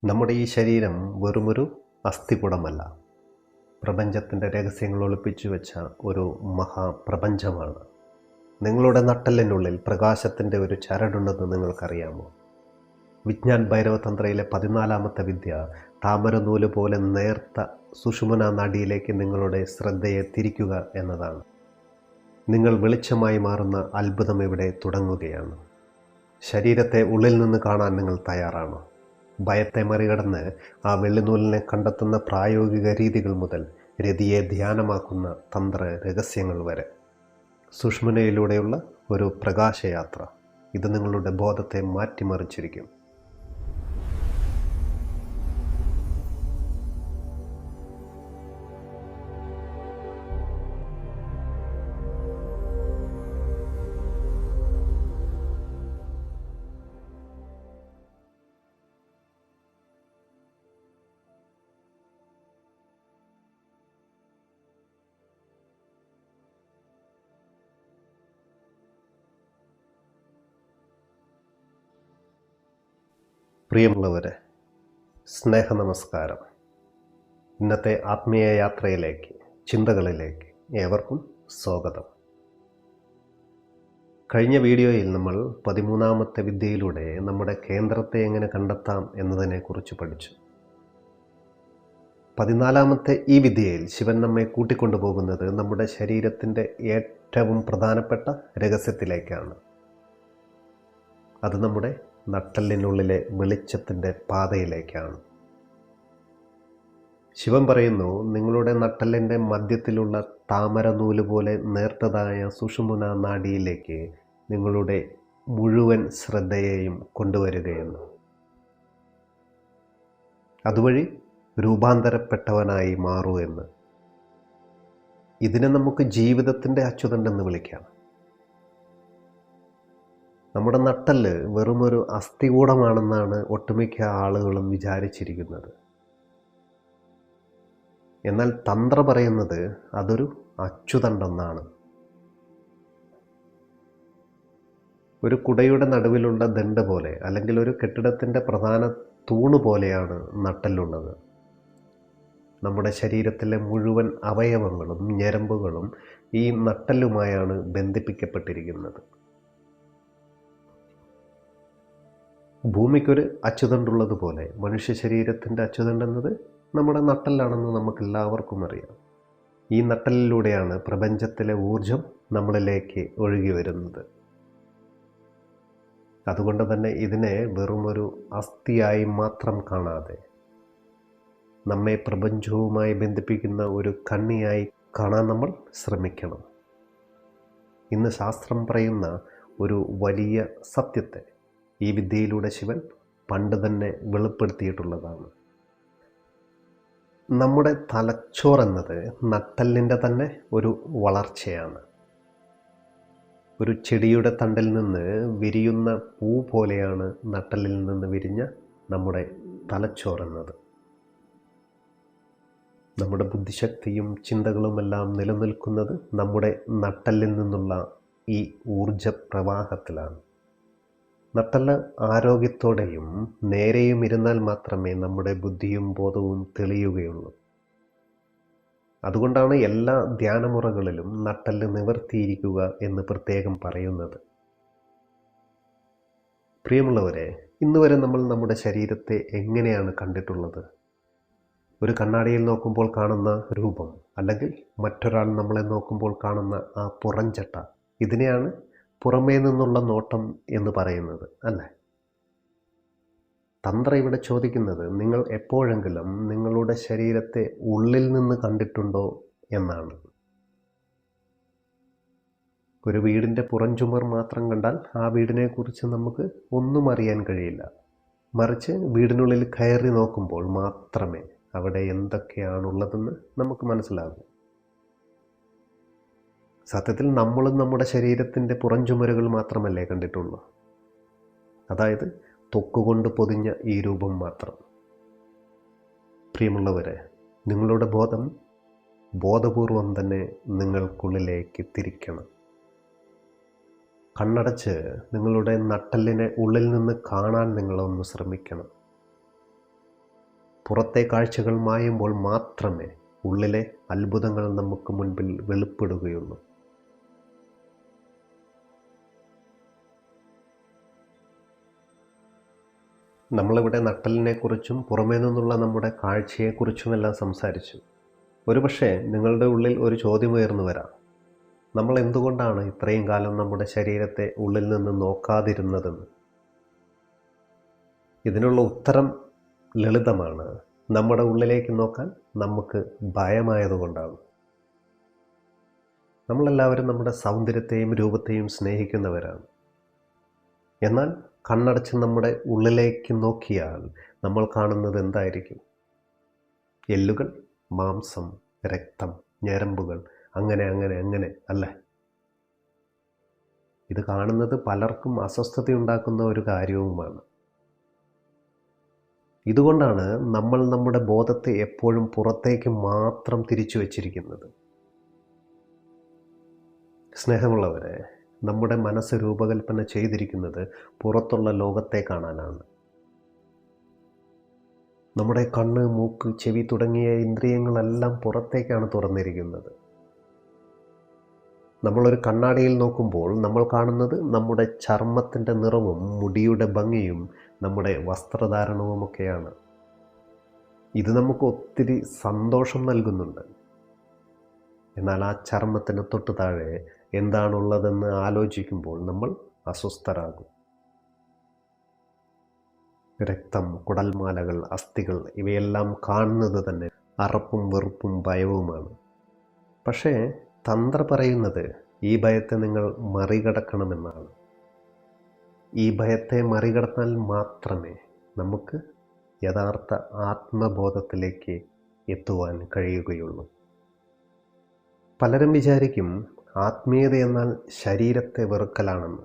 നമ്മുടെ ഈ ശരീരം വെറുമൊരു അസ്ഥികൂടമല്ല, പ്രപഞ്ചത്തിൻ്റെ രഹസ്യങ്ങൾ ഒളിപ്പിച്ചു വെച്ച ഒരു മഹാപ്രപഞ്ചമാണ്. നിങ്ങളുടെ നട്ടെല്ലിനുള്ളിൽ പ്രകാശത്തിൻ്റെ ഒരു ചരടുണ്ടെന്ന് നിങ്ങൾക്കറിയാമോ? വിജ്ഞാൻ ഭൈരവതന്ത്രയിലെ 14ാമത്തെ വിദ്യ താമരനൂല് പോലെ നേർത്ത സുഷുമ്നാ നാഡിയിലേക്ക് നിങ്ങളുടെ ശ്രദ്ധയെ തിരിക്കുക എന്നതാണ്. നിങ്ങൾ വെളിച്ചമായി മാറുന്ന അത്ഭുതം ഇവിടെ തുടങ്ങുകയാണ്. ശരീരത്തെ ഉള്ളിൽ നിന്ന് കാണാൻ നിങ്ങൾ തയ്യാറാണോ? ഭയത്തെ മറികടന്ന് ആ വെള്ളിനൂലിനെ കണ്ടെത്തുന്ന പ്രായോഗിക രീതികൾ മുതൽ രതിയെ ധ്യാനമാക്കുന്ന തന്ത്ര രഹസ്യങ്ങൾ വരെ, സുഷ്മനയിലൂടെയുള്ള ഒരു പ്രകാശയാത്ര. ഇത് നിങ്ങളുടെ ബോധത്തെ മാറ്റിമറിച്ചിരിക്കും. പ്രിയമുള്ളവരെ, സ്നേഹനമസ്കാരം. ഇന്നത്തെ ആത്മീയ യാത്രയിലേക്ക്, ചിന്തകളിലേക്ക് ഏവർക്കും സ്വാഗതം. കഴിഞ്ഞ വീഡിയോയിൽ നമ്മൾ 13ാമത്തെ വിദ്യയിലൂടെ നമ്മുടെ കേന്ദ്രത്തെ എങ്ങനെ കണ്ടെത്താം എന്നതിനെക്കുറിച്ച് പഠിച്ചു. 14ാമത്തെ ഈ വിദ്യയിൽ ശിവൻ നമ്മെ കൂട്ടിക്കൊണ്ടുപോകുന്നത് നമ്മുടെ ശരീരത്തിൻ്റെ ഏറ്റവും പ്രധാനപ്പെട്ട രഹസ്യത്തിലേക്കാണ്. അത് നമ്മുടെ നട്ടെല്ലിനുള്ളിലെ വെളിച്ചത്തിൻ്റെ പാതയിലേക്കാണ്. ശിവൻ പറയുന്നു, നിങ്ങളുടെ നട്ടെല്ലിൻ്റെ മധ്യത്തിലുള്ള താമരനൂല് പോലെ നേർത്തതായ സുഷുമ്നാ നാഡിയിലേക്ക് നിങ്ങളുടെ മുഴുവൻ ശ്രദ്ധയെയും കൊണ്ടുവരികയെന്ന്. അതുവഴി രൂപാന്തരപ്പെട്ടവനായി മാറൂ എന്ന്. ഇതിനെ നമുക്ക് ജീവിതത്തിൻ്റെ അച്ചുതണ്ടെന്ന് വിളിക്കാം. നമ്മുടെ നട്ടെല്ല് വെറുമൊരു അസ്ഥികൂടമാണെന്നാണ് ഒട്ടുമിക്ക ആളുകളും വിചാരിച്ചിരിക്കുന്നത്. എന്നാൽ തന്ത്ര പറയുന്നത് അതൊരു അച്ചുതണ്ടെന്നാണ്. ഒരു കുടയുടെ നടുവിലുള്ള ദണ്ഡ് പോലെ, അല്ലെങ്കിൽ ഒരു കെട്ടിടത്തിൻ്റെ പ്രധാന തൂണ് പോലെയാണ് നട്ടെല്ലുള്ളത്. നമ്മുടെ ശരീരത്തിലെ മുഴുവൻ അവയവങ്ങളും ഞരമ്പുകളും ഈ നട്ടെല്ലുമായാണ് ബന്ധിപ്പിക്കപ്പെട്ടിരിക്കുന്നത്. ഭൂമിക്കൊരു അച്ചുതണ്ടുള്ളതുപോലെ മനുഷ്യ ശരീരത്തിൻ്റെ അച്ചുതണ്ടെന്നത് നമ്മുടെ നട്ടെല്ലാണെന്ന് നമുക്കെല്ലാവർക്കും അറിയാം. ഈ നട്ടെല്ലിലൂടെയാണ് പ്രപഞ്ചത്തിലെ ഊർജം നമ്മളിലേക്ക് ഒഴുകി വരുന്നത്. അതുകൊണ്ട് തന്നെ ഇതിനെ വെറുമൊരു അസ്ഥിയായി മാത്രം കാണാതെ നമ്മെ പ്രപഞ്ചവുമായി ബന്ധിപ്പിക്കുന്ന ഒരു കണ്ണിയായി കാണാൻ നമ്മൾ ശ്രമിക്കണം. ഇന്ന് ശാസ്ത്രം പറയുന്ന ഒരു വലിയ സത്യത്തെ ഈ വിദ്യയിലൂടെ ശിവൻ പണ്ട് തന്നെ വെളിപ്പെടുത്തിയിട്ടുള്ളതാണ്. നമ്മുടെ തലച്ചോറെന്നത് നട്ടെല്ലിൻ്റെ തന്നെ ഒരു വളർച്ചയാണ്. ഒരു ചെടിയുടെ തണ്ടിൽ നിന്ന് വിരിയുന്ന പൂ പോലെയാണ് നട്ടെല്ലിൽ നിന്ന് വിരിഞ്ഞ നമ്മുടെ തലച്ചോറെന്നത്. നമ്മുടെ ബുദ്ധിശക്തിയും ചിന്തകളുമെല്ലാം നിലനിൽക്കുന്നത് നമ്മുടെ നട്ടെല്ലിൽ നിന്നുള്ള ഈ ഊർജ പ്രവാഹത്തിലാണ്. നട്ടെല്ല് ആരോഗ്യത്തോടെയും നേരെയും ഇരുന്നാൽ മാത്രമേ നമ്മുടെ ബുദ്ധിയും ബോധവും തെളിയുകയുള്ളൂ. അതുകൊണ്ടാണ് എല്ലാ ധ്യാനമുറകളിലും നട്ടെല്ല് നിവർത്തിയിരിക്കുക എന്ന് പ്രത്യേകം പറയുന്നത്. പ്രിയമുള്ളവരെ, ഇന്നുവരെ നമ്മൾ നമ്മുടെ ശരീരത്തെ എങ്ങനെയാണ് കണ്ടിട്ടുള്ളത്? ഒരു കണ്ണാടിയിൽ നോക്കുമ്പോൾ കാണുന്ന രൂപം, അല്ലെങ്കിൽ മറ്റൊരാൾ നമ്മളെ നോക്കുമ്പോൾ കാണുന്ന ആ പുറംചട്ട, ഇതിനെയാണ് പുറമേ നിന്നുള്ള നോട്ടം എന്ന് പറയുന്നത്, അല്ലേ? തന്ത്ര ഇവിടെ ചോദിക്കുന്നത്, നിങ്ങൾ എപ്പോഴെങ്കിലും നിങ്ങളുടെ ശരീരത്തെ ഉള്ളിൽ നിന്ന് കണ്ടിട്ടുണ്ടോ എന്നാണ്. ഒരു വീടിൻ്റെ പുറംചുമർ മാത്രം കണ്ടാൽ ആ വീടിനെക്കുറിച്ച് നമുക്ക് ഒന്നും അറിയാൻ കഴിയില്ല. മറിച്ച് വീടിനുള്ളിൽ കയറി നോക്കുമ്പോൾ മാത്രമേ അവിടെ എന്തൊക്കെയാണുള്ളതെന്ന് നമുക്ക് മനസ്സിലാകൂ. സത്യത്തിൽ നമ്മളും നമ്മുടെ ശരീരത്തിൻ്റെ പുറംചുമരുകൾ മാത്രമല്ലേ കണ്ടിട്ടുള്ളൂ. അതായത് തൊക്കുകൊണ്ട് പൊതിഞ്ഞ ഈ രൂപം മാത്രം. പ്രിയമുള്ളവരെ, നിങ്ങളുടെ ബോധം ബോധപൂർവം തന്നെ നിങ്ങൾക്കുള്ളിലേക്ക് തിരിക്കണം. കണ്ണടച്ച് നിങ്ങളുടെ നട്ടെല്ലിനെ ഉള്ളിൽ നിന്ന് കാണാൻ നിങ്ങളൊന്ന് ശ്രമിക്കണം. പുറത്തെ കാഴ്ചകൾ മായുമ്പോൾ മാത്രമേ ഉള്ളിലെ അത്ഭുതങ്ങൾ നമുക്ക് മുൻപിൽ വെളിപ്പെടുകയുള്ളൂ. നമ്മളിവിടെ നട്ടലിനെക്കുറിച്ചും പുറമേ നിന്നുള്ള നമ്മുടെ കാഴ്ചയെക്കുറിച്ചുമെല്ലാം സംസാരിച്ചു. ഒരുപക്ഷെ നിങ്ങളുടെ ഉള്ളിൽ ഒരു ചോദ്യം ഉയർന്നു വരാം. നമ്മൾ എന്തുകൊണ്ടാണ് ഇത്രയും കാലം നമ്മുടെ ശരീരത്തെ ഉള്ളിൽ നിന്ന് നോക്കാതിരുന്നതെന്ന്? ഇതിനുള്ള ഉത്തരം ലളിതമാണ്. നമ്മുടെ ഉള്ളിലേക്ക് നോക്കാൻ നമുക്ക് ഭയമായതുകൊണ്ടാണ്. നമ്മളെല്ലാവരും നമ്മുടെ സൗന്ദര്യത്തെയും രൂപത്തെയും സ്നേഹിക്കുന്നവരാണ്. എന്നാൽ കണ്ണടച്ച് നമ്മുടെ ഉള്ളിലേക്ക് നോക്കിയാൽ നമ്മൾ കാണുന്നത് എന്തായിരിക്കും? എല്ലുകൾ, മാംസം, രക്തം, ഞരമ്പുകൾ, അങ്ങനെ അങ്ങനെ അങ്ങനെ അല്ലേ? ഇത് കാണുന്നത് പലർക്കും അസ്വസ്ഥതയുണ്ടാക്കുന്ന ഒരു കാര്യവുമാണ്. ഇതുകൊണ്ടാണ് നമ്മൾ നമ്മുടെ ബോധത്തെ എപ്പോഴും പുറത്തേക്ക് മാത്രം തിരിച്ചു വച്ചിരിക്കുന്നത്. സ്നേഹമുള്ളവരെ, നമ്മുടെ മനസ്സ് രൂപകൽപ്പന ചെയ്തിരിക്കുന്നത് പുറത്തുള്ള ലോകത്തെ കാണാനാണ്. നമ്മുടെ കണ്ണ്, മൂക്ക്, ചെവി തുടങ്ങിയ ഇന്ദ്രിയങ്ങളെല്ലാം പുറത്തേക്കാണ് തുറന്നിരിക്കുന്നത്. നമ്മളൊരു കണ്ണാടിയിൽ നോക്കുമ്പോൾ നമ്മൾ കാണുന്നത് നമ്മുടെ ചർമ്മത്തിൻ്റെ നിറവും മുടിയുടെ ഭംഗിയും നമ്മുടെ വസ്ത്രധാരണവുമൊക്കെയാണ്. ഇത് നമുക്ക് ഒത്തിരി സന്തോഷം നൽകുന്നുണ്ട്. എന്നാൽ ആ ചർമ്മത്തിന് തൊട്ട് താഴെ എന്താണുള്ളതെന്ന് ആലോചിക്കുമ്പോൾ നമ്മൾ അസ്വസ്ഥരാകും. രക്തം, കുടൽമാലകൾ, അസ്ഥികൾ ഇവയെല്ലാം കാണുന്നത് തന്നെ അറപ്പും വെറുപ്പും ഭയവുമാണ്. പക്ഷേ തന്ത്ര പറയുന്നത് ഈ ഭയത്തെ നിങ്ങൾ മറികടക്കണമെന്നാണ്. ഈ ഭയത്തെ മറികടന്നാൽ മാത്രമേ നമുക്ക് യഥാർത്ഥ ആത്മബോധത്തിലേക്ക് എത്തുവാൻ കഴിയുകയുള്ളൂ. പലരും വിചാരിക്കും ആത്മീയത എന്നാൽ ശരീരത്തെ വെറുക്കലാണെന്ന്.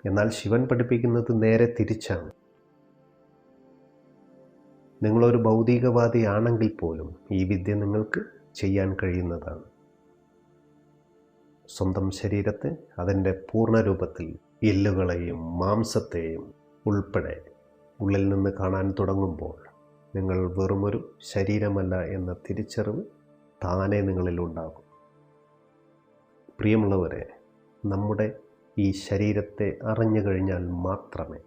എന്നാൽ ശിവൻ പഠിപ്പിക്കുന്നത് നേരെ തിരിച്ചാണ്. നിങ്ങളൊരു ഭൗതികവാദിയാണെങ്കിൽ പോലും ഈ വിദ്യ നിങ്ങൾക്ക് ചെയ്യാൻ കഴിയുന്നതാണ്. സ്വന്തം ശരീരത്തെ അതിൻ്റെ പൂർണ്ണ രൂപത്തിൽ എല്ലുകളെയും മാംസത്തെയും ഉൾപ്പെടെ ഉള്ളിൽ നിന്ന് കാണാൻ തുടങ്ങുമ്പോൾ നിങ്ങൾ വെറുമൊരു ശരീരമല്ല എന്ന തിരിച്ചറിവ് താനെ നിങ്ങളിലുണ്ടാകും. പ്രിയമുള്ളവരെ, നമ്മുടെ ഈ ശരീരത്തെ അറിഞ്ഞു കഴിഞ്ഞാൽ മാത്രമേ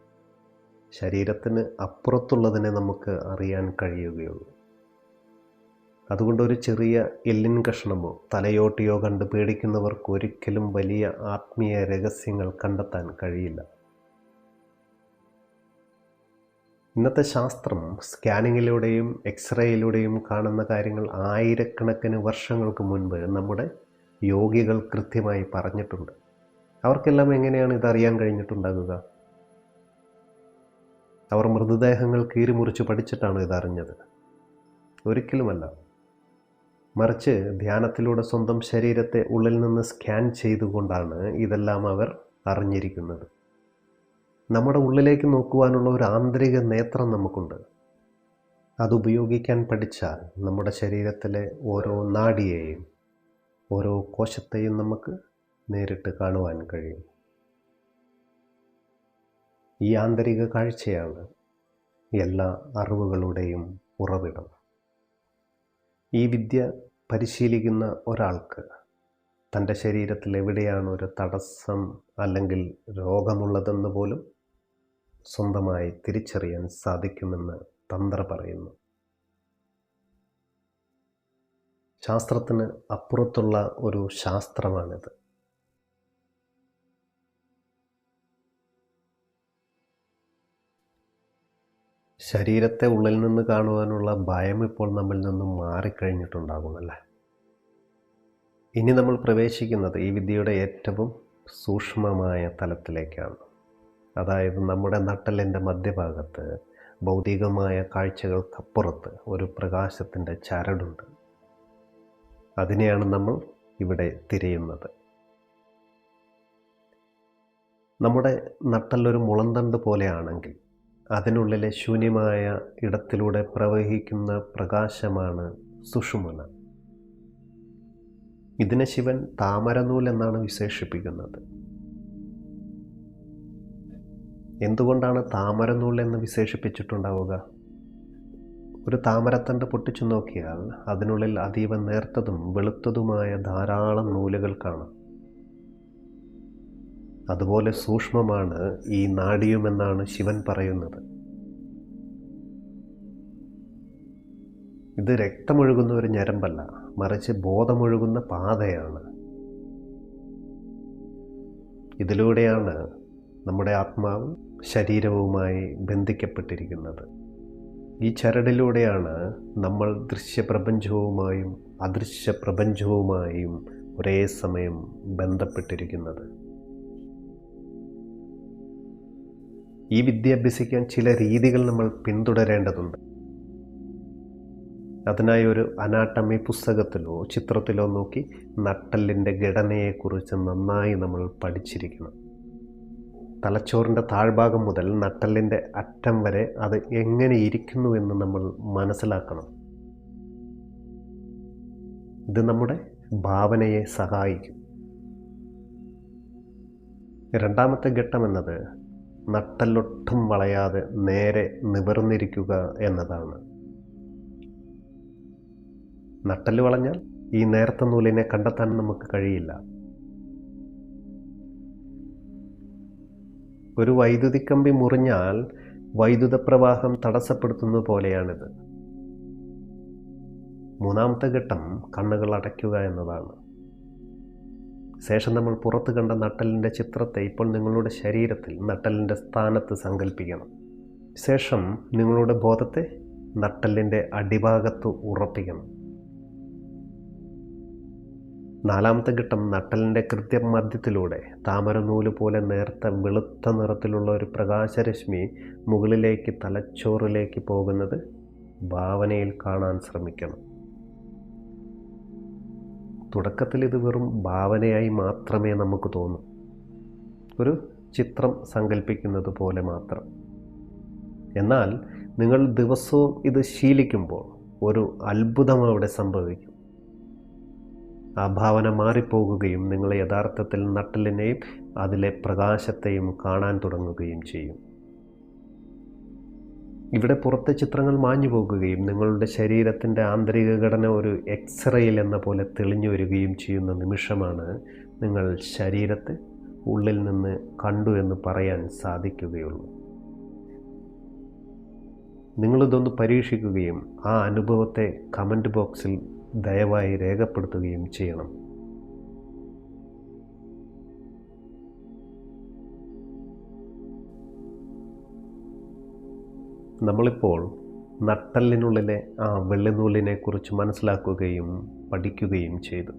ശരീരത്തിന് അപ്പുറത്തുള്ളതിനെ നമുക്ക് അറിയാൻ കഴിയുകയുള്ളൂ. അതുകൊണ്ട് ഒരു ചെറിയ എല്ലിൻ കഷ്ണമോ തലയോട്ടിയോ കണ്ട് പേടിക്കുന്നവർക്ക് ഒരിക്കലും വലിയ ആത്മീയ രഹസ്യങ്ങൾ കണ്ടെത്താൻ കഴിയില്ല. ഇന്നത്തെ ശാസ്ത്രം സ്കാനിങ്ങിലൂടെയും എക്സ്റേയിലൂടെയും കാണുന്ന കാര്യങ്ങൾ ആയിരക്കണക്കിന് വർഷങ്ങൾക്ക് മുൻപ് നമ്മുടെ യോഗികൾ കൃത്യമായി പറഞ്ഞിട്ടുണ്ട്. അവർക്കെല്ലാം എങ്ങനെയാണ് ഇതറിയാൻ കഴിഞ്ഞിട്ടുണ്ടാകുക? അവർ മൃതദേഹങ്ങൾ കീറിമുറിച്ച് പഠിച്ചിട്ടാണ് ഇതറിഞ്ഞത്? ഒരിക്കലുമല്ല. മറിച്ച് ധ്യാനത്തിലൂടെ സ്വന്തം ശരീരത്തെ ഉള്ളിൽ നിന്ന് സ്കാൻ ചെയ്തുകൊണ്ടാണ് ഇതെല്ലാം അവർ അറിഞ്ഞിരിക്കുന്നത്. നമ്മുടെ ഉള്ളിലേക്ക് നോക്കുവാനുള്ള ഒരു ആന്തരിക നേത്രം നമുക്കുണ്ട്. അതുപയോഗിക്കാൻ പഠിച്ചാൽ നമ്മുടെ ശരീരത്തിലെ ഓരോ നാഡിയെയും ഓരോ കോശത്തെയും നമുക്ക് നേരിട്ട് കാണുവാൻ കഴിയും. ഈ ആന്തരിക കാഴ്ചയാണ് എല്ലാ അറിവുകളുടെയും ഉറവിടം. ഈ വിദ്യ പരിശീലിക്കുന്ന ഒരാൾക്ക് തൻ്റെ ശരീരത്തിൽ എവിടെയാണ് ഒരു തടസ്സം അല്ലെങ്കിൽ രോഗമുള്ളതെന്ന് പോലും സ്വന്തമായി തിരിച്ചറിയാൻ സാധിക്കുമെന്ന് തന്ത്ര പറയുന്നു. ശാസ്ത്രത്തിന് അപ്പുറത്തുള്ള ഒരു ശാസ്ത്രമാണിത്. ശരീരത്തെ ഉള്ളിൽ നിന്ന് കാണുവാനുള്ള ഭയം ഇപ്പോൾ നമ്മിൽ നിന്നും മാറിക്കഴിഞ്ഞിട്ടുണ്ടാകുമല്ലേ? ഇനി നമ്മൾ പ്രവേശിക്കുന്നത് ഈ വിദ്യയുടെ ഏറ്റവും സൂക്ഷ്മമായ തലത്തിലേക്കാണ്. അതായത് നമ്മുടെ നട്ടെല്ലിൻ്റെ മധ്യഭാഗത്ത് ഭൗതികമായ കാഴ്ചകൾക്കപ്പുറത്ത് ഒരു പ്രകാശത്തിൻ്റെ ചരടുണ്ട്. അതിനെയാണ് നമ്മൾ ഇവിടെ തിരയുന്നത്. നമ്മുടെ നട്ടെല്ലൊരു മുളന്തണ്ട് പോലെയാണെങ്കിൽ അതിനുള്ളിലെ ശൂന്യമായ ഇടത്തിലൂടെ പ്രവഹിക്കുന്ന പ്രകാശമാണ് സുഷുമ്ന. ഇതിനെ ശിവൻ താമരനൂൽ എന്നാണ് വിശേഷിപ്പിക്കുന്നത്. എന്തുകൊണ്ടാണ് താമരനൂൽ എന്ന് വിശേഷിപ്പിച്ചിട്ടുണ്ടാവുക? ഒരു താമരത്തണ്ട് പൊട്ടിച്ചു നോക്കിയാൽ അതിനുള്ളിൽ അതീവ നേർത്തതും വെളുത്തതുമായ ധാരാളം നൂലുകൾ കാണാം. അതുപോലെ സൂക്ഷ്മമാണ് ഈ നാഡിയുമെന്നാണ് ശിവൻ പറയുന്നത്. ഇത് രക്തമൊഴുകുന്ന ഒരു ഞരമ്പല്ല, മറിച്ച് ബോധമൊഴുകുന്ന പാതയാണ്. ഇതിലൂടെയാണ് നമ്മുടെ ആത്മാവും ശരീരവുമായി ബന്ധിക്കപ്പെട്ടിരിക്കുന്നത്. ഈ ചരടിലൂടെയാണ് നമ്മൾ ദൃശ്യപ്രപഞ്ചവുമായും അദൃശ്യപ്രപഞ്ചവുമായും ഒരേ സമയം ബന്ധപ്പെട്ടിരിക്കുന്നത്. ഈ വിദ്യ അഭ്യസിക്കാൻ ചില രീതികൾ നമ്മൾ പിന്തുടരേണ്ടതുണ്ട്. അതിനായി ഒരു അനാട്ടമി പുസ്തകത്തിലോ ചിത്രത്തിലോ നോക്കി നട്ടെല്ലിൻ്റെ ഘടനയെക്കുറിച്ച് നന്നായി നമ്മൾ പഠിച്ചിരിക്കണം. തലച്ചോറിൻ്റെ താഴ്ഭാഗം മുതൽ നട്ടെല്ലിൻ്റെ അറ്റം വരെ അത് എങ്ങനെ ഇരിക്കുന്നുവെന്ന് നമ്മൾ മനസ്സിലാക്കണം. ഇത് നമ്മുടെ ഭാവനയെ സഹായിക്കും. രണ്ടാമത്തെ ഘട്ടം എന്നത് നട്ടെല്ലൊട്ടും വളയാതെ നേരെ നിവർന്നിരിക്കുക എന്നതാണ്. നട്ടെല്ല് വളഞ്ഞാൽ ഈ നേർത്ത നൂലിനെ കണ്ടെത്താൻ നമുക്ക് കഴിയില്ല. ഒരു വൈദ്യുതി കമ്പി മുറിഞ്ഞാൽ വൈദ്യുത പ്രവാഹം തടസ്സപ്പെടുത്തുന്നത് പോലെയാണിത്. മൂന്നാമത്തെ ഘട്ടം കണ്ണുകൾ അടയ്ക്കുക എന്നതാണ്. ശേഷം നമ്മൾ പുറത്ത് കണ്ട നട്ടെല്ലിൻ്റെ ചിത്രത്തെ ഇപ്പോൾ നിങ്ങളുടെ ശരീരത്തിൽ നട്ടെല്ലിൻ്റെ സ്ഥാനത്ത് സങ്കല്പിക്കണം. ശേഷം നിങ്ങളുടെ ബോധത്തെ നട്ടെല്ലിൻ്റെ അടിഭാഗത്ത് ഉറപ്പിക്കണം. നാലാമത്തെ ഘട്ടം നട്ടെല്ലിൻ്റെ കൃത്യമധ്യത്തിലൂടെ താമരനൂല് പോലെ നേർത്ത വെളുത്ത നിറത്തിലുള്ള ഒരു പ്രകാശരശ്മി മുകളിലേക്ക് തലച്ചോറിലേക്ക് പോകുന്നത് ഭാവനയിൽ കാണാൻ ശ്രമിക്കണം. തുടക്കത്തിൽ ഇത് വെറും ഭാവനയായി മാത്രമേ നമുക്ക് തോന്നൂ, ഒരു ചിത്രം സങ്കല്പിക്കുന്നത് പോലെ മാത്രം. എന്നാൽ നിങ്ങൾ ദിവസവും ഇത് ശീലിക്കുമ്പോൾ ഒരു അത്ഭുതം അവിടെ സംഭവിക്കും. ആ ഭാവന മാറിപ്പോകുകയും നിങ്ങൾ യഥാർത്ഥത്തിൽ നട്ടെല്ലിനെയും അതിലെ പ്രകാശത്തെയും കാണാൻ തുടങ്ങുകയും ചെയ്യും. ഇവിടെ പുറത്തെ ചിത്രങ്ങൾ മാഞ്ഞു പോകുകയും നിങ്ങളുടെ ശരീരത്തിൻ്റെ ആന്തരിക ഘടന ഒരു എക്സ്റേയിൽ എന്ന പോലെ തെളിഞ്ഞു വരികയും ചെയ്യുന്ന നിമിഷമാണ് നിങ്ങൾ ശരീരത്തെ ഉള്ളിൽ നിന്ന് കണ്ടു എന്ന് പറയാൻ സാധിക്കുകയുള്ളൂ. നിങ്ങളിതൊന്ന് പരീക്ഷിക്കുകയും ആ അനുഭവത്തെ കമൻറ്റ് ബോക്സിൽ ദയവായി രേഖപ്പെടുത്തുകയും ചെയ്യണം. നമ്മളിപ്പോൾ നട്ടെല്ലിനുള്ളിലെ ആ വെള്ളിനൂലിനെക്കുറിച്ച് മനസ്സിലാക്കുകയും പഠിക്കുകയും ചെയ്തു.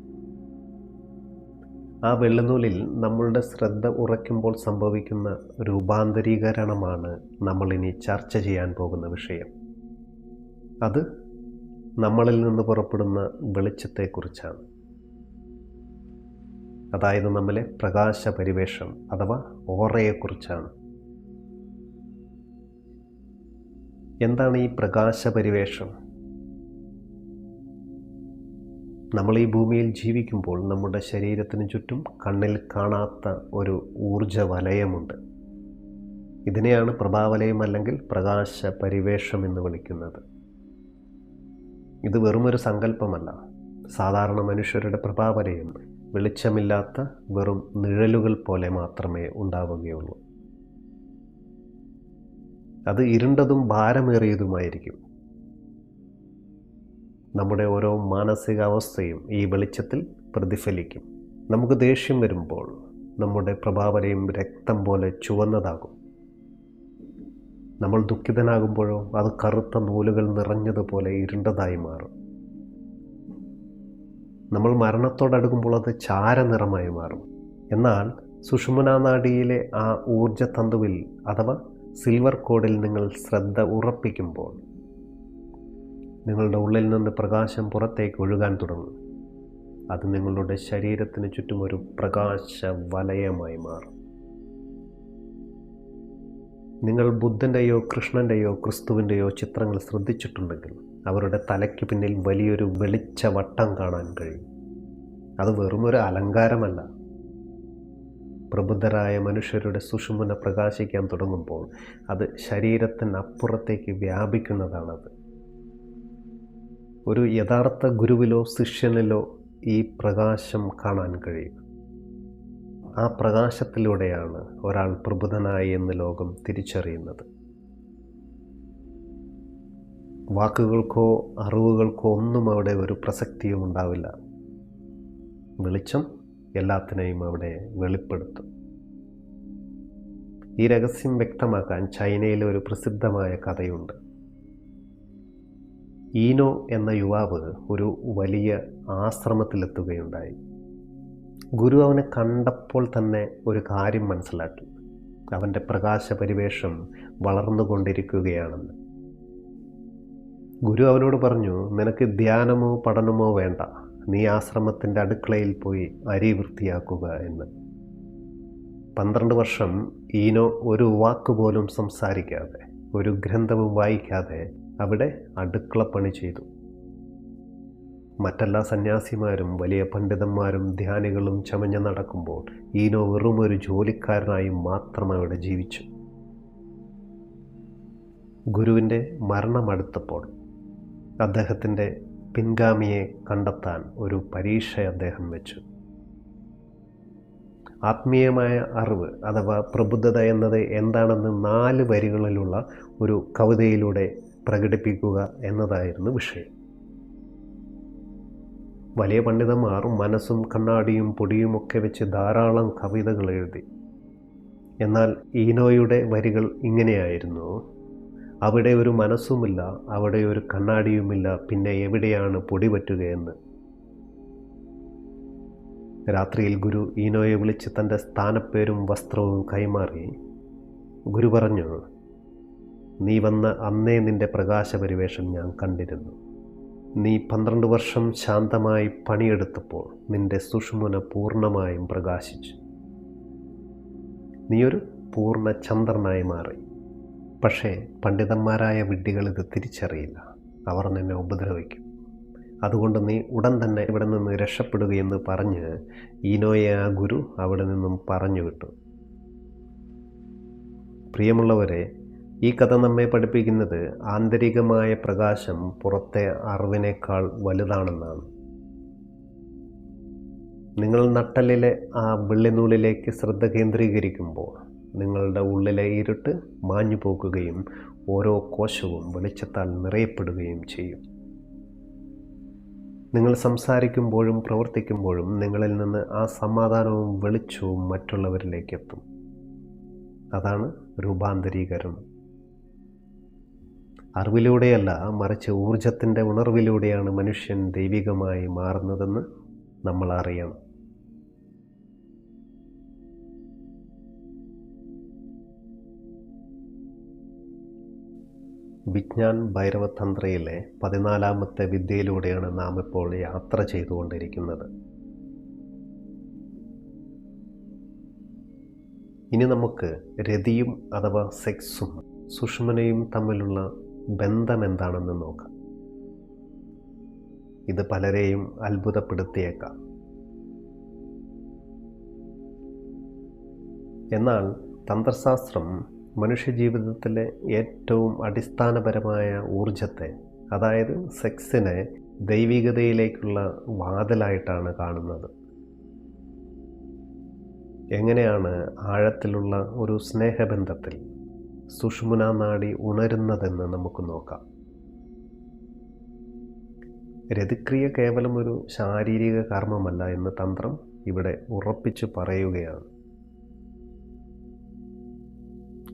ആ വെള്ളിനൂലിൽ നമ്മളുടെ ശ്രദ്ധ ഉറയ്ക്കുമ്പോൾ സംഭവിക്കുന്ന രൂപാന്തരീകരണമാണ് നമ്മളിനി ചർച്ച ചെയ്യാൻ പോകുന്ന വിഷയം. അത് നമ്മളിൽ നിന്ന് പുറപ്പെടുന്ന വെളിച്ചത്തെക്കുറിച്ചാണ്. അതായത് നമ്മിലെ പ്രകാശ പരിവേഷം അഥവാ ഓറയെക്കുറിച്ചാണ്. എന്താണ് ഈ പ്രകാശ പരിവേഷം? നമ്മൾ ഈ ഭൂമിയിൽ ജീവിക്കുമ്പോൾ നമ്മുടെ ശരീരത്തിന് ചുറ്റും കണ്ണിൽ കാണാത്ത ഒരു ഊർജ വലയമുണ്ട്. ഇതിനെയാണ് പ്രഭാവലയം അല്ലെങ്കിൽ പ്രകാശ പരിവേഷം എന്ന് വിളിക്കുന്നത്. ഇത് വെറുമൊരു സങ്കല്പമല്ല. സാധാരണ മനുഷ്യരുടെ പ്രഭാവലയം വെളിച്ചമില്ലാത്ത വെറും നിഴലുകൾ പോലെ മാത്രമേ ഉണ്ടാവുകയുള്ളൂ. അത് ഇരുണ്ടതും ഭാരമേറിയതുമായിരിക്കും. നമ്മുടെ ഓരോ മാനസികാവസ്ഥയും ഈ വെളിച്ചത്തിൽ പ്രതിഫലിക്കും. നമുക്ക് ദേഷ്യം വരുമ്പോൾ നമ്മുടെ പ്രഭാവലയം രക്തം പോലെ ചുവന്നതാകും. നമ്മൾ ദുഃഖിതനാകുമ്പോഴോ അത് കറുത്ത നൂലുകൾ നിറഞ്ഞതുപോലെ ഇരുണ്ടതായി മാറും. നമ്മൾ മരണത്തോടടുക്കുമ്പോൾ അത് ചാരനിറമായി മാറും. എന്നാൽ സുഷുമ്നാ നാഡിയിലെ ആ ഊർജതന്തുവിൽ അഥവാ സിൽവർ കോഡിൽ നിങ്ങൾ ശ്രദ്ധ ഉറപ്പിക്കുമ്പോൾ നിങ്ങളുടെ ഉള്ളിൽ നിന്ന് പ്രകാശം പുറത്തേക്ക് ഒഴുകാൻ തുടങ്ങും. അത് നിങ്ങളുടെ ശരീരത്തിന് ചുറ്റും ഒരു പ്രകാശ വലയമായി മാറും. നിങ്ങൾ ബുദ്ധൻ്റെയോ കൃഷ്ണൻ്റെയോ ക്രിസ്തുവിൻ്റെയോ ചിത്രങ്ങൾ ശ്രദ്ധിച്ചിട്ടുണ്ടെങ്കിൽ അവരുടെ തലയ്ക്ക് പിന്നിൽ വലിയൊരു വെളിച്ച വട്ടം കാണാൻ കഴിയും. അത് വെറുമൊരു അലങ്കാരമല്ല. പ്രബുദ്ധരായ മനുഷ്യരുടെ സുഷുമ്ന പ്രകാശിക്കാൻ തുടങ്ങുമ്പോൾ അത് ശരീരത്തിനപ്പുറത്തേക്ക് വ്യാപിക്കുന്നതാണത്. ഒരു യഥാർത്ഥ ഗുരുവിലോ ശിഷ്യനിലോ ഈ പ്രകാശം കാണാൻ കഴിയും. ആ പ്രകാശത്തിലൂടെയാണ് ഒരാൾ പ്രബുദ്ധനായി എന്ന് ലോകം തിരിച്ചറിയുന്നത്. വാക്കുകൾക്കോ അറിവുകൾക്കോ ഒന്നും അവിടെ ഒരു പ്രസക്തിയും ഉണ്ടാവില്ല. വെളിച്ചം എല്ലാത്തിനെയും അവിടെ വെളിപ്പെടുത്തും. ഈ രഹസ്യം വ്യക്തമാക്കാൻ ചൈനയിലെ ഒരു പ്രസിദ്ധമായ കഥയുണ്ട്. ഈനോ എന്ന യുവാവ് ഒരു വലിയ ആശ്രമത്തിലെത്തുകയുണ്ടായി. ഗുരു അവനെ കണ്ടപ്പോൾ തന്നെ ഒരു കാര്യം മനസ്സിലാക്കി. അവൻ്റെ പ്രകാശപരിവേഷം വളർന്നുകൊണ്ടിരിക്കുകയാണെന്ന്. ഗുരു അവനോട് പറഞ്ഞു, നിനക്ക് ധ്യാനമോ പഠനമോ വേണ്ട, നീ ആശ്രമത്തിൻ്റെ അടുക്കളയിൽ പോയി അരി വൃത്തിയാക്കുക എന്ന്. 12 വർഷം ഈനോ ഒരു വാക്കുപോലും സംസാരിക്കാതെ, ഒരു ഗ്രന്ഥവും വായിക്കാതെ അവിടെ അടുക്കളപ്പണി ചെയ്തു. മറ്റെല്ലാ സന്യാസിമാരും വലിയ പണ്ഡിതന്മാരും ധ്യാനികളും ചമഞ്ഞ് നടക്കുമ്പോൾ ഈനോ വെറും ഒരു ജോലിക്കാരനായി മാത്രം അവിടെ ജീവിച്ചു. ഗുരുവിൻ്റെ മരണമടുത്തപ്പോൾ അദ്ദേഹത്തിൻ്റെ പിൻഗാമിയെ കണ്ടെത്താൻ ഒരു പരീക്ഷ അദ്ദേഹം വെച്ചു. ആത്മീയമായ അറിവ് അഥവാ പ്രബുദ്ധത എന്നത് എന്താണെന്ന് 4 വരികളിലുള്ള ഒരു കവിതയിലൂടെ പ്രകടിപ്പിക്കുക എന്നതായിരുന്നു വിഷയം. വലിയ പണ്ഡിതന്മാർ മനസ്സും കണ്ണാടിയും പൊടിയുമൊക്കെ വെച്ച് ധാരാളം കവിതകൾ എഴുതി. എന്നാൽ ഈനോയുടെ വരികൾ ഇങ്ങനെയായിരുന്നു: അവിടെ ഒരു മനസ്സുമില്ല, അവിടെ ഒരു കണ്ണാടിയുമില്ല, പിന്നെ എവിടെയാണ് പൊടി പറ്റുകയെന്ന്. രാത്രിയിൽ ഗുരു ഈനോയെ വിളിച്ച് തൻ്റെ സ്ഥാനപ്പേരും വസ്ത്രവും കൈമാറി. ഗുരു പറഞ്ഞു, നീ വന്ന അന്നേ നിൻ്റെ പ്രകാശപരിവേഷം ഞാൻ കണ്ടിരുന്നു. നീ 12 വർഷം ശാന്തമായി പണിയെടുത്തപ്പോൾ നിൻ്റെ സുഷുമ്ന പൂർണ്ണമായും പ്രകാശിച്ചു. നീയൊരു പൂർണ്ണ ചന്ദ്രനായി മാറി. പക്ഷേ പണ്ഡിതന്മാരായ വിഡ്ഢികൾ ഇത് തിരിച്ചറിയില്ല. അവർ നിന്നെ ഉപദ്രവിക്കും. അതുകൊണ്ട് നീ ഉടൻ തന്നെ ഇവിടെ നിന്ന് രക്ഷപ്പെടുകയെന്ന് പറഞ്ഞ് ഈനോയെ ആ ഗുരു അവിടെ നിന്നും പറഞ്ഞു വിട്ടു. പ്രിയമുള്ളവരെ, ഈ കഥ നമ്മെ പഠിപ്പിക്കുന്നത് ആന്തരികമായ പ്രകാശം പുറത്തെ അറിവിനേക്കാൾ വലുതാണെന്നാണ്. നിങ്ങൾ നട്ടെല്ലിലെ ആ വെള്ളിനൂലിലേക്ക് ശ്രദ്ധ കേന്ദ്രീകരിക്കുമ്പോൾ നിങ്ങളുടെ ഉള്ളിലെ ഇരുട്ട് മാഞ്ഞു പോകുകയും ഓരോ കോശവും വെളിച്ചത്താൽ നിറയപ്പെടുകയും ചെയ്യും. നിങ്ങൾ സംസാരിക്കുമ്പോഴും പ്രവർത്തിക്കുമ്പോഴും നിങ്ങളിൽ നിന്ന് ആ സമാധാനവും വെളിച്ചവും മറ്റുള്ളവരിലേക്ക് എത്തും. അതാണ് രൂപാന്തരീകരണം. അറിവിലൂടെയല്ല, മറിച്ച് ഊർജത്തിൻ്റെ ഉണർവിലൂടെയാണ് മനുഷ്യൻ ദൈവികമായി മാറുന്നതെന്ന് നമ്മൾ അറിയണം. വിജ്ഞാൻ ഭൈരവതന്ത്രയിലെ 14ാമത്തെ വിദ്യയിലൂടെയാണ് നാം ഇപ്പോൾ യാത്ര ചെയ്തുകൊണ്ടിരിക്കുന്നത്. ഇനി നമുക്ക് രതിയും അഥവാ സെക്സും സുഷുമ്നയും തമ്മിലുള്ള ബന്ധം എന്താണെന്ന് നോക്കാം. ഇത് പലരെയും അത്ഭുതപ്പെടുത്തിയേക്കാം. എന്നാൽ തന്ത്രശാസ്ത്രം മനുഷ്യജീവിതത്തിലെ ഏറ്റവും അടിസ്ഥാനപരമായ ഊർജത്തെ, അതായത് സെക്സിനെ, ദൈവികതയിലേക്കുള്ള വാതിലായിട്ടാണ് കാണുന്നത്. എങ്ങനെയാണ് ആഴത്തിലുള്ള ഒരു സ്നേഹബന്ധത്തിൽ സുഷുമ്ന നാഡി ഉണരുന്നതെന്ന് നമുക്ക് നോക്കാം. രതിക്രിയ കേവലം ഒരു ശാരീരിക കർമ്മമല്ല എന്ന് തന്ത്രം ഇവിടെ ഉറപ്പിച്ചു പറയുകയാണ്.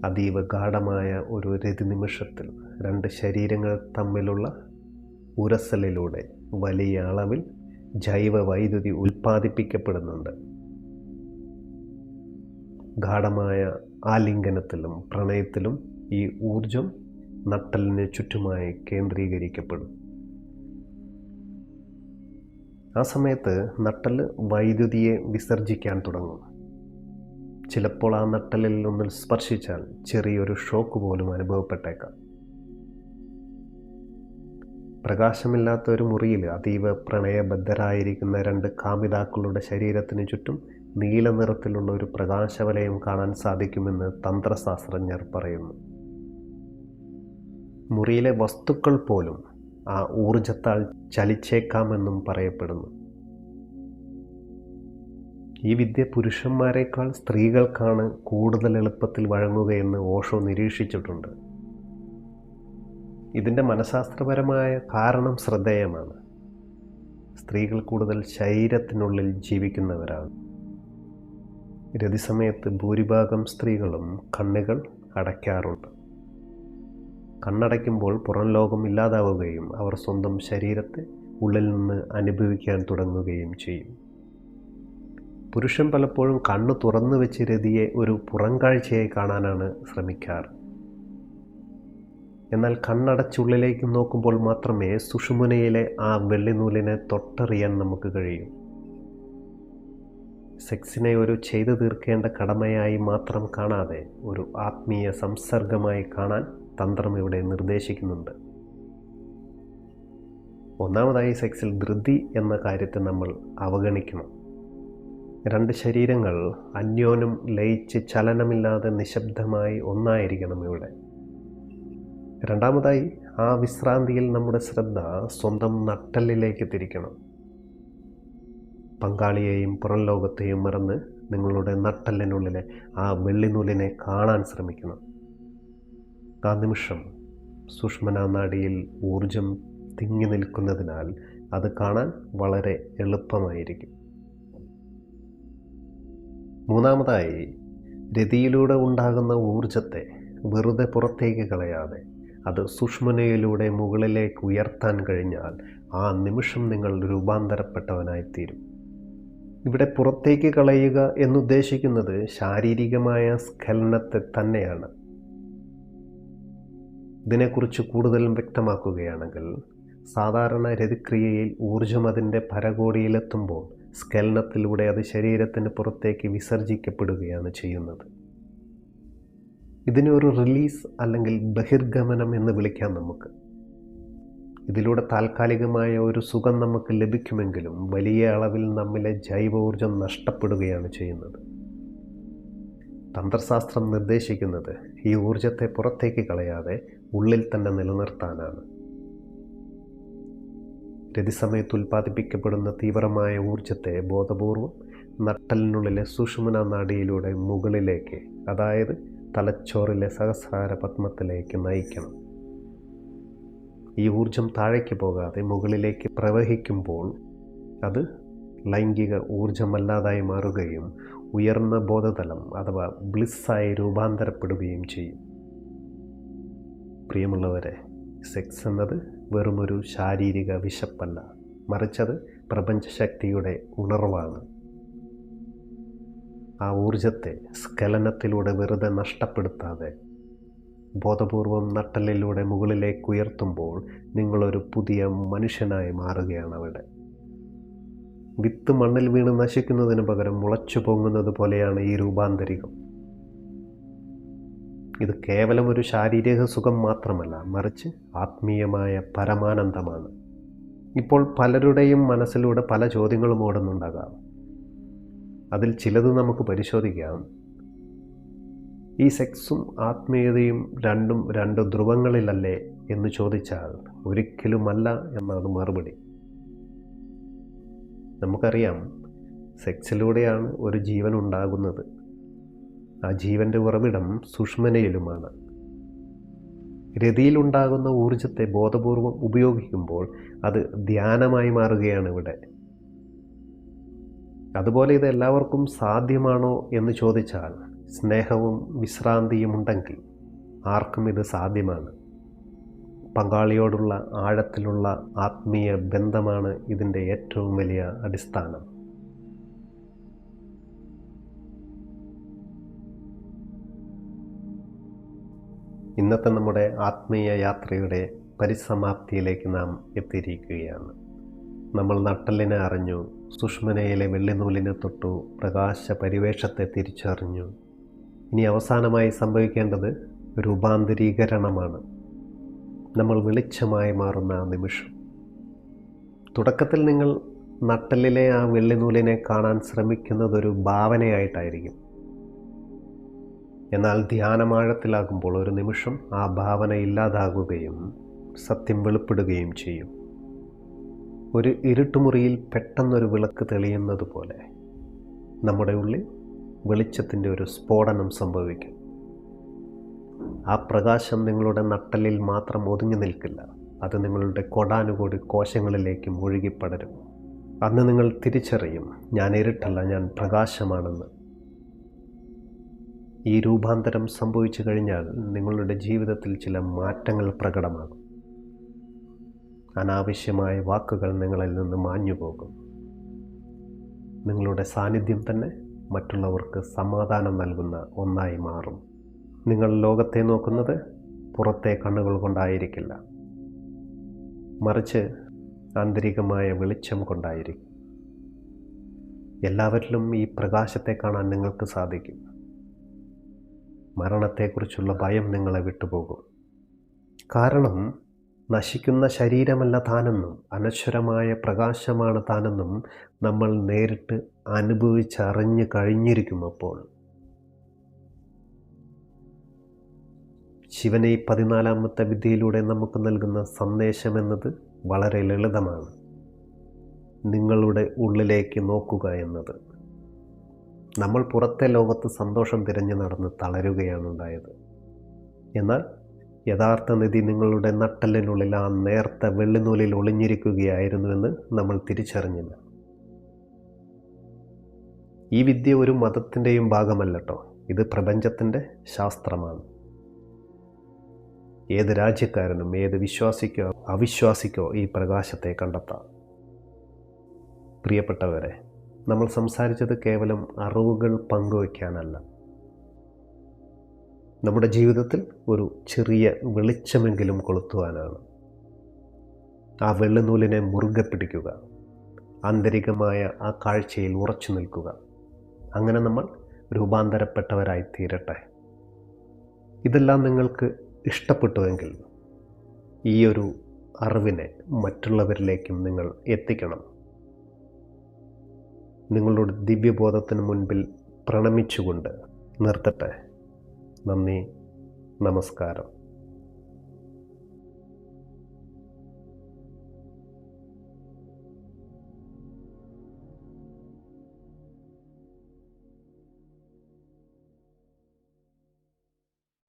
അതീവ ഗാഢമായ ഒരു രതി നിമിഷത്തിൽ 2 ശരീരങ്ങൾ തമ്മിലുള്ള ഉരസലിലൂടെ വലിയ അളവിൽ ജൈവ വൈദ്യുതി ഉൽപ്പാദിപ്പിക്കപ്പെടുന്നുണ്ട്. ഗാഢമായ ആലിംഗനത്തിലും പ്രണയത്തിലും ഈ ഊർജം നട്ടെല്ലിന് ചുറ്റുമായി കേന്ദ്രീകരിക്കപ്പെടും. ആ സമയത്ത് നട്ടെല്ല് വൈദ്യുതിയെ വിസർജിക്കാൻ തുടങ്ങും. ചിലപ്പോൾ ആ നട്ടെല്ലിൽ ഒന്നിൽ സ്പർശിച്ചാൽ ചെറിയൊരു ഷോക്ക് പോലും അനുഭവപ്പെട്ടേക്കാം. പ്രകാശമില്ലാത്ത ഒരു മുറിയിൽ അതീവ പ്രണയബദ്ധരായിരിക്കുന്ന 2 കാമിതാക്കളുടെ ശരീരത്തിന് ചുറ്റും നീല നിറത്തിലുള്ള ഒരു പ്രകാശവലയം കാണാൻ സാധിക്കുമെന്ന് തന്ത്രശാസ്ത്രജ്ഞർ പറയുന്നു. മുറിയിലെ വസ്തുക്കൾ പോലും ആ ഊർജത്താൽ ചലിച്ചേക്കാമെന്നും പറയപ്പെടുന്നു. ഈ വിദ്യ പുരുഷന്മാരെക്കാൾ സ്ത്രീകൾക്കാണ് കൂടുതൽ എളുപ്പത്തിൽ വഴങ്ങുകയെന്ന് ഓഷോ നിരീക്ഷിച്ചിട്ടുണ്ട്. ഇതിൻ്റെ മനഃശാസ്ത്രപരമായ കാരണം ശ്രദ്ധേയമാണ്. സ്ത്രീകൾ കൂടുതൽ ശരീരത്തിനുള്ളിൽ ജീവിക്കുന്നവരാണ്. രതിസമയത്ത് ഭൂരിഭാഗം സ്ത്രീകളും കണ്ണുകൾ അടയ്ക്കാറുണ്ട്. കണ്ണടയ്ക്കുമ്പോൾ പുറം ലോകം ഇല്ലാതാവുകയും അവർ സ്വന്തം ശരീരത്തെ ഉള്ളിൽ നിന്ന് അനുഭവിക്കാൻ തുടങ്ങുകയും ചെയ്യും. പുരുഷൻ പലപ്പോഴും കണ്ണ് തുറന്നു വെച്ച് രതിയെ ഒരു പുറംകാഴ്ചയായി കാണാനാണ് ശ്രമിക്കാറ്. എന്നാൽ കണ്ണടച്ചുള്ളിലേക്ക് നോക്കുമ്പോൾ മാത്രമേ സുഷുമ്നയിലെ ആ വെള്ളിനൂലിനെ തൊട്ടറിയാൻ നമുക്ക് കഴിയൂ. സെക്സിനെ ഒരു ചെയ്തു തീർക്കേണ്ട കടമയായി മാത്രം കാണാതെ ഒരു ആത്മീയ സംസർഗമായി കാണാൻ തന്ത്രം ഇവിടെ നിർദ്ദേശിക്കുന്നുണ്ട്. ഒന്നാമതായി, സെക്സിൽ ധൃതി എന്ന കാര്യത്തെ നമ്മൾ അവഗണിക്കണം. രണ്ട് ശരീരങ്ങൾ അന്യോന്യം ലയിച്ച് ചലനമില്ലാതെ നിശബ്ദമായി ഒന്നായിരിക്കണം ഇവിടെ. രണ്ടാമതായി, ആ വിശ്രാന്തിയിൽ നമ്മുടെ ശ്രദ്ധ സ്വന്തം നട്ടെല്ലിലേക്ക് തിരിക്കണം. പങ്കാളിയെയും പുറം ലോകത്തെയും മറന്ന് നിങ്ങളുടെ നട്ടെല്ലിനുള്ളിലെ ആ വെള്ളിനൂലിനെ കാണാൻ ശ്രമിക്കണം. ആ നിമിഷം സുഷുമ്നാ നാഡിയിൽ ഊർജം തിങ്ങി നിൽക്കുന്നതിനാൽ അത് കാണാൻ വളരെ എളുപ്പമായിരിക്കും. മൂന്നാമതായി, രതിയിലൂടെ ഉണ്ടാകുന്ന ഊർജത്തെ വെറുതെ പുറത്തേക്ക് കളയാതെ അത് സുഷുമ്നയിലൂടെ മുകളിലേക്ക് ഉയർത്താൻ കഴിഞ്ഞാൽ ആ നിമിഷം നിങ്ങൾ രൂപാന്തരപ്പെട്ടവനായിത്തീരും. ഇവിടെ പുറത്തേക്ക് കളയുക എന്നുദ്ദേശിക്കുന്നത് ശാരീരികമായ സ്ഖലനത്തെ തന്നെയാണ്. ഇതിനെക്കുറിച്ച് കൂടുതൽ വ്യക്തമാക്കുകയാണെങ്കിൽ, സാധാരണ രതിക്രിയയിൽ ഊർജം അതിൻ്റെ പരകോടിയിലെത്തുമ്പോൾ സ്ഖലനത്തിലൂടെ അത് ശരീരത്തിന് പുറത്തേക്ക് വിസർജിക്കപ്പെടുകയാണ് ചെയ്യുന്നത്. ഇതിനെ ഒരു റിലീസ് അല്ലെങ്കിൽ ബഹിർഗമനം എന്ന് വിളിക്കാം നമുക്ക്. ഇതിലൂടെ താൽക്കാലികമായ ഒരു സുഖം നമുക്ക് ലഭിക്കുമെങ്കിലും വലിയ അളവിൽ നമ്മിലെ ജൈവോർജം നഷ്ടപ്പെടുകയാണ് ചെയ്യുന്നത്. തന്ത്രശാസ്ത്രം നിർദ്ദേശിക്കുന്നത് ഈ ഊർജത്തെ പുറത്തേക്ക് കളയാതെ ഉള്ളിൽ തന്നെ നിലനിർത്താനാണ്. രതിസമയത്ത് ഉൽപ്പാദിപ്പിക്കപ്പെടുന്ന തീവ്രമായ ഊർജത്തെ ബോധപൂർവം നട്ടലിനുള്ളിലെ സുഷുമ്നാ നാഡിയിലൂടെ മുകളിലേക്ക്, അതായത് തലച്ചോറിലെ സഹസ്രാര പത്മത്തിലേക്ക് നയിക്കണം. ഈ ഊർജം താഴേക്ക് പോകാതെ മുകളിലേക്ക് പ്രവഹിക്കുമ്പോൾ അത് ലൈംഗിക ഊർജമല്ലാതായി മാറുകയും ഉയർന്ന ബോധതലം അഥവാ ബ്ലിസ്സായി രൂപാന്തരപ്പെടുകയും ചെയ്യും. പ്രിയമുള്ളവരെ, സെക്സ് എന്നത് വെറുമൊരു ശാരീരിക വിശപ്പല്ല, മറിച്ചത് പ്രപഞ്ചശക്തിയുടെ ഉണർവാണ്. ആ ഊർജത്തെ സ്ഖലനത്തിലൂടെ വെറുതെ നഷ്ടപ്പെടുത്താതെ ബോധപൂർവം നട്ടലിലൂടെ മുകളിലേക്ക് ഉയർത്തുമ്പോൾ നിങ്ങളൊരു പുതിയ മനുഷ്യനായി മാറുകയാണ് അവിടെ. വിത്ത് മണ്ണിൽ വീണ് നശിക്കുന്നതിന് പകരം മുളച്ചു പൊങ്ങുന്നത് പോലെയാണ് ഈ രൂപാന്തരികം. ഇത് കേവലം ഒരു ശാരീരിക സുഖം മാത്രമല്ല, മറിച്ച് ആത്മീയമായ പരമാനന്ദമാണ്. ഇപ്പോൾ പലരുടെയും മനസ്സിലൂടെ പല ചോദ്യങ്ങളും ഓടുന്നുണ്ടാകാം. അതിൽ ചിലത് നമുക്ക് പരിശോധിക്കാം. ഈ സെക്സും ആത്മീയതയും രണ്ടും രണ്ട് ധ്രുവങ്ങളിലല്ലേ എന്ന് ചോദിച്ചാൽ ഒരിക്കലുമല്ല എന്നാണ് മറുപടി. നമുക്കറിയാം, സെക്സിലൂടെയാണ് ഒരു ജീവൻ ഉണ്ടാകുന്നത്. ആ ജീവൻ്റെ ഉറവിടം സുഷുമ്നയിലുമാണ്. രതിയിലുണ്ടാകുന്ന ഊർജത്തെ ബോധപൂർവം ഉപയോഗിക്കുമ്പോൾ അത് ധ്യാനമായി മാറുകയാണ് ഇവിടെ. അതുപോലെ ഇത് എല്ലാവർക്കും സാധ്യമാണോ എന്ന് ചോദിച്ചാൽ, സ്നേഹവും വിശ്രാന്തിയും ഉണ്ടെങ്കിൽ ആർക്കും ഇത് സാധ്യമാണ്. പങ്കാളിയോടുള്ള ആഴത്തിലുള്ള ആത്മീയ ബന്ധമാണ് ഇതിൻ്റെ ഏറ്റവും വലിയ അടിസ്ഥാനം. ഇന്നത്തെ നമ്മുടെ ആത്മീയ യാത്രയുടെ പരിസമാപ്തിയിലേക്ക് നാം എത്തിയിരിക്കുകയാണ്. നമ്മൾ നട്ടെല്ലിനെ അറിഞ്ഞു, സുഷുമ്നയിലെ വെള്ളിനൂലിനെ തൊട്ടു, പ്രകാശ പരിവേഷത്തെ തിരിച്ചറിഞ്ഞു. ഇനി അവസാനമായി സംഭവിക്കേണ്ടത് രൂപാന്തരീകരണമാണ്. നമ്മൾ വെളിച്ചമായി മാറുന്ന ആ നിമിഷം. തുടക്കത്തിൽ നിങ്ങൾ നട്ടെല്ലിലെ ആ വെള്ളിനൂലിനെ കാണാൻ ശ്രമിക്കുന്നതൊരു ഭാവനയായിട്ടായിരിക്കും. എന്നാൽ ധ്യാനമാഴത്തിലാകുമ്പോൾ ഒരു നിമിഷം ആ ഭാവന ഇല്ലാതാകുകയും സത്യം വെളിപ്പെടുകയും ചെയ്യും. ഒരു ഇരുട്ടുമുറിയിൽ പെട്ടെന്നൊരു വിളക്ക് തെളിയുന്നത് പോലെ നമ്മുടെ ഉള്ളിൽ വെളിച്ചത്തിൻ്റെ ഒരു സ്ഫോടനം സംഭവിക്കും. ആ പ്രകാശം നിങ്ങളുടെ നട്ടെല്ലിൽ മാത്രം ഒതുങ്ങി നിൽക്കില്ല, അത് നിങ്ങളുടെ കോടാനുകോടി കോശങ്ങളിലേക്ക് മുഴുകിപ്പടരും. അന്ന് നിങ്ങൾ തിരിച്ചറിയും, ഞാൻ ഇരുട്ടല്ല, ഞാൻ പ്രകാശമാണെന്ന്. ഈ രൂപാന്തരം സംഭവിച്ചു കഴിഞ്ഞാൽ നിങ്ങളുടെ ജീവിതത്തിൽ ചില മാറ്റങ്ങൾ പ്രകടമാകും. അനാവശ്യമായ വാക്കുകൾ നിങ്ങളിൽ നിന്ന് മാഞ്ഞുപോകും. നിങ്ങളുടെ സാന്നിധ്യം തന്നെ മറ്റുള്ളവർക്ക് സമാധാനം നൽകുന്ന ഒന്നായി മാറും. നിങ്ങൾ ലോകത്തെ നോക്കുന്നത് പുറത്തെ കണ്ണുകൾ കൊണ്ടായിരിക്കില്ല, മറിച്ച് ആന്തരികമായ വെളിച്ചം കൊണ്ടായിരിക്കും. എല്ലാവരിലും ഈ പ്രകാശത്തെ കാണാൻ നിങ്ങൾക്ക് സാധിക്കും. മരണത്തെക്കുറിച്ചുള്ള ഭയം നിങ്ങളെ വിട്ടുപോകും. കാരണം നശിക്കുന്ന ശരീരമല്ല താനെന്നും അനശ്വരമായ പ്രകാശമാണ് താനെന്നും നമ്മൾ നേരിട്ട് അനുഭവിച്ചറിഞ്ഞു കഴിഞ്ഞിരിക്കും. അപ്പോൾ ശിവനെ ഈ 14ാമത്തെ വിദ്യയിലൂടെ നമുക്ക് നൽകുന്ന സന്ദേശം എന്നത് വളരെ ലളിതമാണ്. നിങ്ങളുടെ ഉള്ളിലേക്ക് നോക്കുക എന്നത്. നമ്മൾ പുറത്തെ ലോകത്ത് സന്തോഷം തിരഞ്ഞു നടന്ന് തളരുകയാണ് ഉണ്ടായത്. എന്നാൽ യഥാർത്ഥ നിധി നിങ്ങളുടെ നട്ടെല്ലിനുള്ളിൽ ആ നേർത്ത വെള്ളിനൂലിൽ ഒളിഞ്ഞിരിക്കുകയായിരുന്നുവെന്ന് നമ്മൾ തിരിച്ചറിഞ്ഞില്ല. ഈ വിദ്യ ഒരു മതത്തിൻ്റെയും ഭാഗമല്ലട്ടോ, ഇത് പ്രപഞ്ചത്തിൻ്റെ ശാസ്ത്രമാണ്. ഏത് രാജ്യക്കാരനും ഏത് വിശ്വാസിക്കോ അവിശ്വാസിക്കോ ഈ പ്രകാശത്തെ കണ്ടെത്താം. പ്രിയപ്പെട്ടവരെ, നമ്മൾ സംസാരിച്ചത് കേവലം അറിവുകൾ പങ്കുവയ്ക്കാനല്ല, നമ്മുടെ ജീവിതത്തിൽ ഒരു ചെറിയ വെളിച്ചമെങ്കിലും കൊളുത്തുവാനാണ്. ആ വെള്ളിനൂലിനെ മുറുകെ പിടിക്കുക, ആന്തരികമായ ആ കാഴ്ചയിൽ ഉറച്ചു നിൽക്കുക. അങ്ങനെ നമ്മൾ രൂപാന്തരപ്പെട്ടവരായി തീരട്ടെ. ഇതെല്ലാം നിങ്ങൾക്ക് ഇഷ്ടപ്പെട്ടുവെങ്കിൽ ഈ ഒരു അറിവിനെ മറ്റുള്ളവരിലേക്കും നിങ്ങൾ എത്തിക്കണം. നിങ്ങളുടെ ദിവ്യബോധത്തിന് മുൻപിൽ പ്രണമിച്ചുകൊണ്ട് നിർത്തട്ടെ. നന്ദി, നമസ്കാരം.